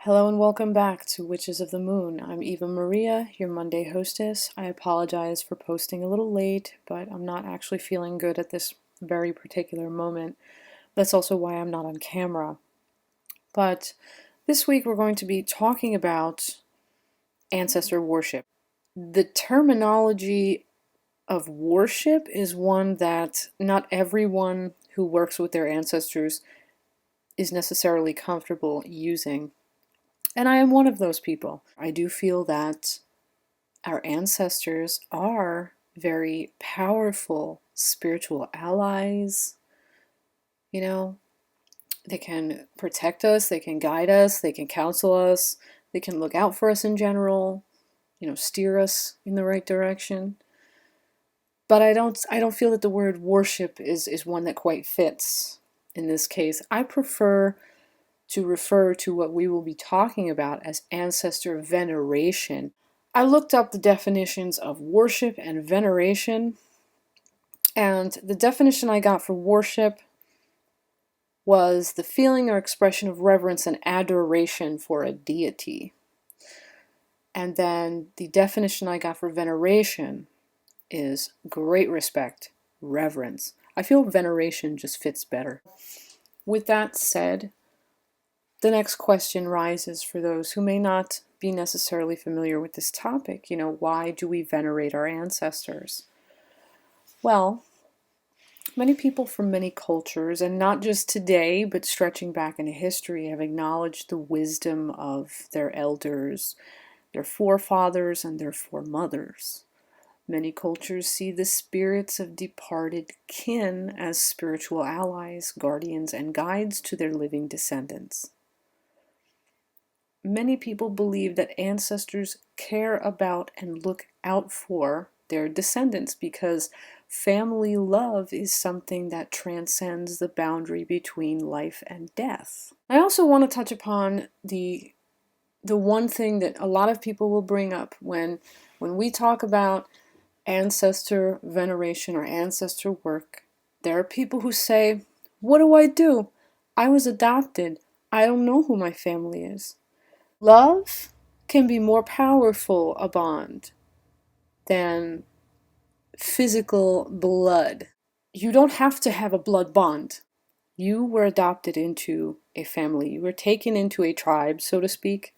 Hello and welcome back to Witches of the Moon. I'm Eva Maria, your Monday hostess. I apologize for posting a little late, but I'm not actually feeling good at this very particular moment. That's also why I'm not on camera. But this week we're going to be talking about ancestor worship. The terminology of worship is one that not everyone who works with their ancestors is necessarily comfortable using. And I am one of those people. I do feel that our ancestors are very powerful spiritual allies. They can protect us, they can guide us, they can counsel us, they can look out for us in general, steer us in the right direction. But I don't feel that the word worship is one that quite fits in this case. I prefer to refer to what we will be talking about as ancestor veneration. I looked up the definitions of worship and veneration, and the definition I got for worship was the feeling or expression of reverence and adoration for a deity. And then the definition I got for veneration is great respect, reverence. I feel veneration just fits better. With that said, the next question rises for those who may not be necessarily familiar with this topic. Why do we venerate our ancestors? Well, many people from many cultures, and not just today, but stretching back into history, have acknowledged the wisdom of their elders, their forefathers, and their foremothers. Many cultures see the spirits of departed kin as spiritual allies, guardians, and guides to their living descendants. Many people believe that ancestors care about and look out for their descendants because family love is something that transcends the boundary between life and death. I also want to touch upon the one thing that a lot of people will bring up when we talk about ancestor veneration or ancestor work. There are people who say, "What do I do? I was adopted. I don't know who my family is." Love can be more powerful a bond than physical blood. You don't have to have a blood bond. You were adopted into a family. You were taken into a tribe, so to speak.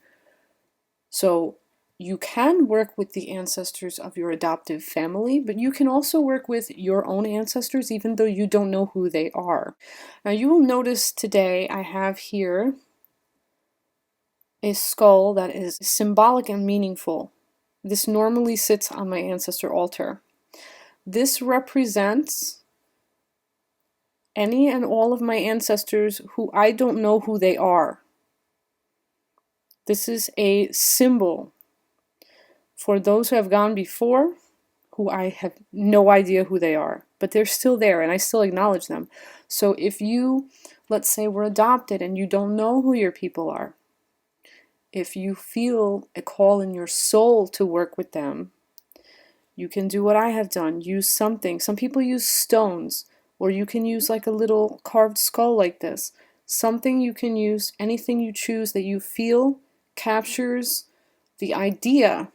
So you can work with the ancestors of your adoptive family, but you can also work with your own ancestors even though you don't know who they are. Now you will notice today I have here a skull that is symbolic and meaningful. This normally sits on my ancestor altar. This represents any and all of my ancestors who I don't know who they are. This is a symbol for those who have gone before, who I have no idea who they are, but they're still there and I still acknowledge them. So if you, let's say, were adopted and you don't know who your people are, if you feel a call in your soul to work with them, you can do what I have done. Use something. Some people use stones, or you can use like a little carved skull like this. Something you can use, anything you choose that you feel captures the idea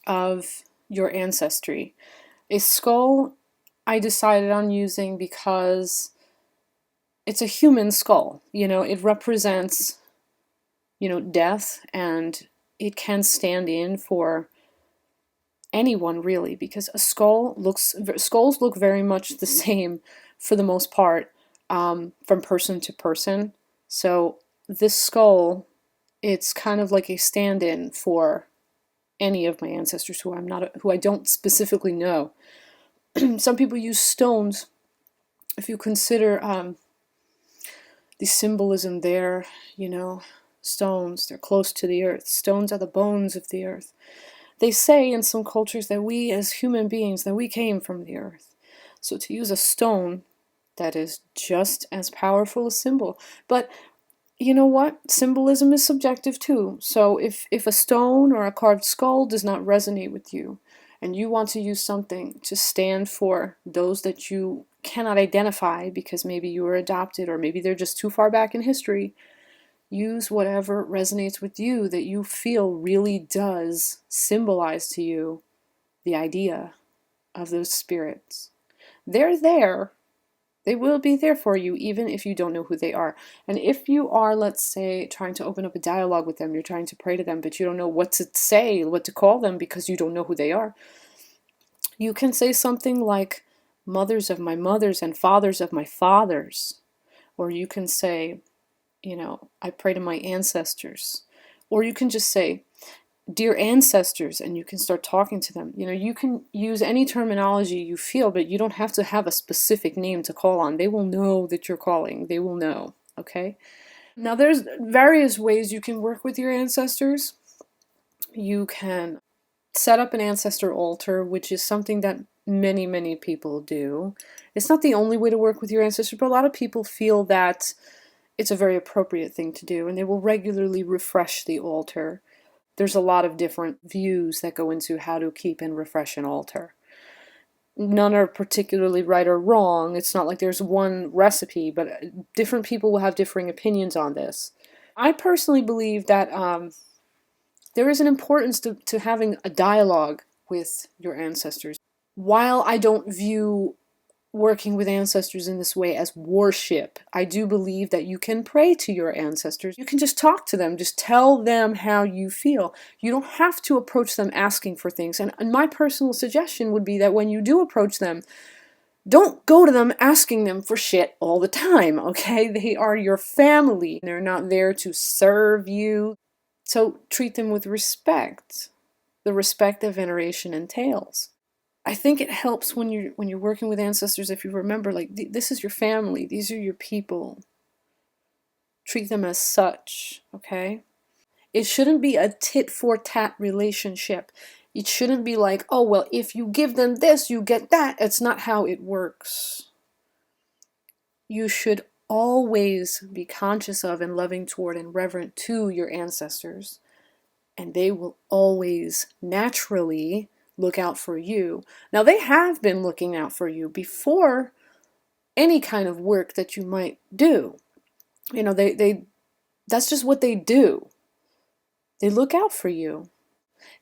of your ancestry. A skull I decided on using because it's a human skull. It represents death, and it can stand in for anyone really, because skulls look very much the same for the most part, from person to person. So this skull, it's kind of like a stand-in for any of my ancestors who I don't specifically know. Some people use stones. If you consider the symbolism there, stones, they're close to the earth. Stones are the bones of the earth. They say in some cultures that we as human beings, that we came from the earth. So to use a stone, that is just as powerful a symbol. But you know what? Symbolism is subjective too. So if a stone or a carved skull does not resonate with you, and you want to use something to stand for those that you cannot identify because maybe you were adopted or maybe they're just too far back in history, Use whatever resonates with you that you feel really does symbolize to you the idea of those spirits. They're there. They will be there for you even if you don't know who they are. And if you are, let's say, trying to open up a dialogue with them, you're trying to pray to them, but you don't know what to say, what to call them because you don't know who they are, you can say something like, mothers of my mothers and fathers of my fathers. Or you can say, I pray to my ancestors. Or you can just say, dear ancestors, and you can start talking to them. You can use any terminology you feel, but you don't have to have a specific name to call on. They will know that you're calling. They will know, okay? Now, there's various ways you can work with your ancestors. You can set up an ancestor altar, which is something that many, many people do. It's not the only way to work with your ancestors, but a lot of people feel that it's a very appropriate thing to do, and they will regularly refresh the altar. There's a lot of different views that go into how to keep and refresh an altar. None are particularly right or wrong. It's not like there's one recipe, but different people will have differing opinions on this. I personally believe that there is an importance to having a dialogue with your ancestors. While I don't view working with ancestors in this way as worship, I do believe that you can pray to your ancestors. You can just talk to them, just tell them how you feel. You don't have to approach them asking for things. And my personal suggestion would be that when you do approach them, don't go to them asking them for shit all the time, okay? They are your family. They're not there to serve you. So treat them with respect, the respect that veneration entails. I think it helps when you're working with ancestors if you remember, like, this is your family, these are your people. Treat them as such, okay? It shouldn't be a tit-for-tat relationship. It shouldn't be like, oh, well, if you give them this, you get that. It's not how it works. You should always be conscious of and loving toward and reverent to your ancestors, and they will always naturally look out for you. Now, they have been looking out for you before any kind of work that you might do. That's just what they do. They look out for you.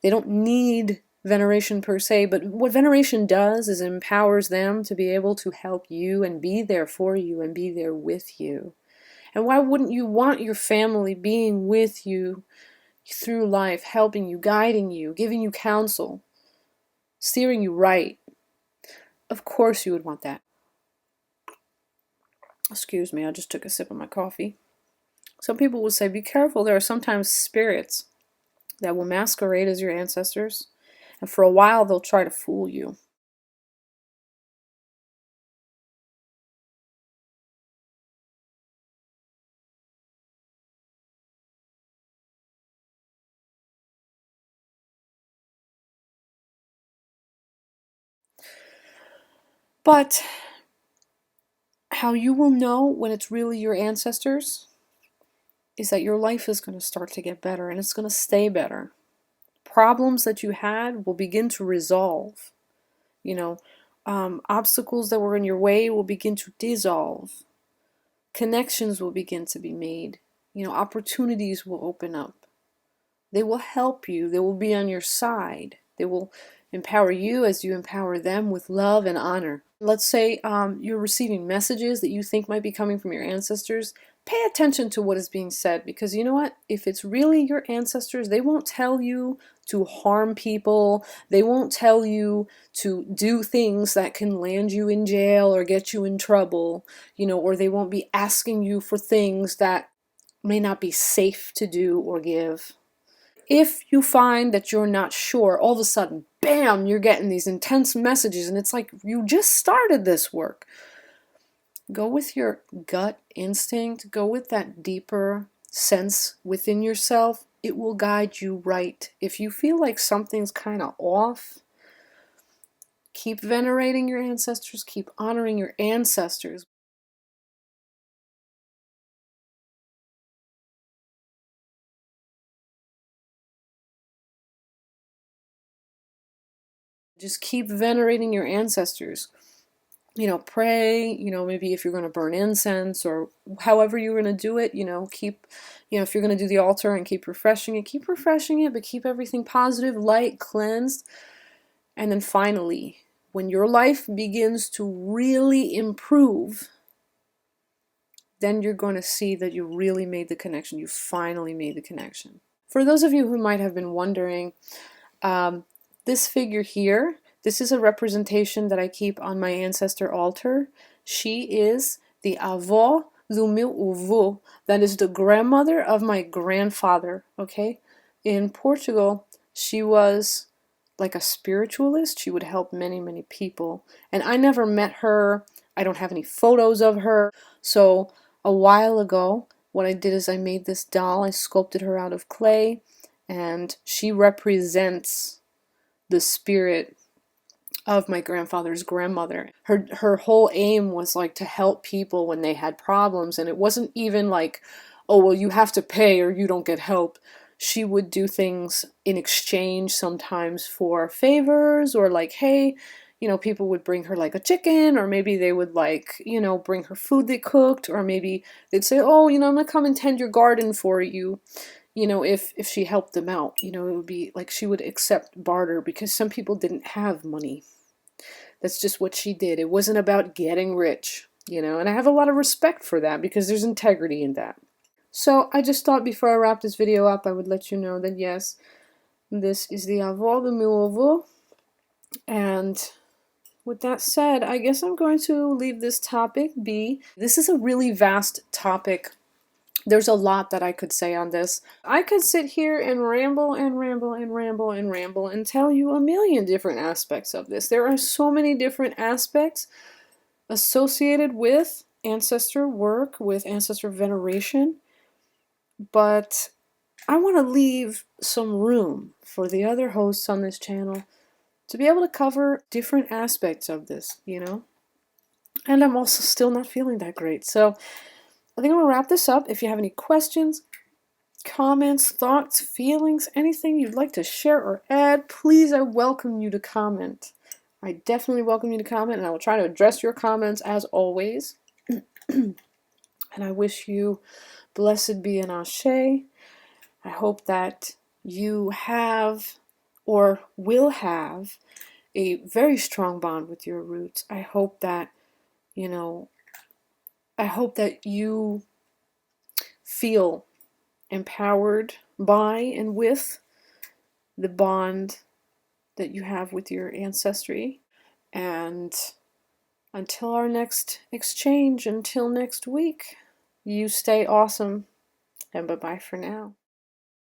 They don't need veneration per se, but what veneration does is empowers them to be able to help you and be there for you and be there with you. And why wouldn't you want your family being with you through life, helping you, guiding you, giving you counsel, steering you right? Of course you would want that. Excuse me, I just took a sip of my coffee. Some people will say, be careful, there are sometimes spirits that will masquerade as your ancestors, and for a while they'll try to fool you. But how you will know when it's really your ancestors is that your life is going to start to get better, and it's going to stay better. Problems that you had will begin to resolve. Obstacles that were in your way will begin to dissolve. Connections will begin to be made. Opportunities will open up. They will help you. They will be on your side. They will empower you as you empower them with love and honor. Let's say you're receiving messages that you think might be coming from your ancestors. Pay attention to what is being said, because you know what? If it's really your ancestors, they won't tell you to harm people. They won't tell you to do things that can land you in jail or get you in trouble, or they won't be asking you for things that may not be safe to do or give. If you find that you're not sure, all of a sudden, bam, you're getting these intense messages, and it's like you just started this work. Go with your gut instinct. Go with that deeper sense within yourself. It will guide you right. If you feel like something's kind of off, keep venerating your ancestors. Keep honoring your ancestors. Just keep venerating your ancestors. pray, maybe if you're going to burn incense or however you're going to do it, keep, if you're going to do the altar and keep refreshing it, but keep everything positive, light, cleansed. And then finally, when your life begins to really improve, then you're going to see that you really made the connection. You finally made the connection. For those of you who might have been wondering, this figure here, this is a representation that I keep on my ancestor altar. She is the avó do meu avô. That is the grandmother of my grandfather, okay? In Portugal, she was like a spiritualist. She would help many, many people. And I never met her. I don't have any photos of her. So a while ago, what I did is I made this doll. I sculpted her out of clay, and she represents the spirit of my grandfather's grandmother. Her whole aim was like to help people when they had problems, and it wasn't even like, oh, well, you have to pay or you don't get help. She would do things in exchange sometimes for favors, or like, hey, people would bring her like a chicken, or maybe they would like, bring her food they cooked, or maybe they'd say, oh, I'm gonna come and tend your garden for you. If she helped them out, it would be like she would accept barter, because some people didn't have money. That's just what she did. It wasn't about getting rich, and I have a lot of respect for that because there's integrity in that. So I just thought before I wrap this video up, I would let you know that yes, this is the avó do meu avô. And with that said, I guess I'm going to leave this topic be. This is a really vast topic. There's a lot that I could say on this. I could sit here and ramble and ramble and ramble and ramble and tell you a million different aspects of this. There are so many different aspects associated with ancestor work, with ancestor veneration, but I want to leave some room for the other hosts on this channel to be able to cover different aspects of this, And I'm also still not feeling that great. So I think I'm going to wrap this up. If you have any questions, comments, thoughts, feelings, anything you'd like to share or add, please, I welcome you to comment. I definitely welcome you to comment, and I will try to address your comments as always. And I wish you blessed be an Ashe. I hope that you have or will have a very strong bond with your roots. I hope that, you feel empowered by and with the bond that you have with your ancestry. And until our next exchange, until next week, you stay awesome, and bye-bye for now.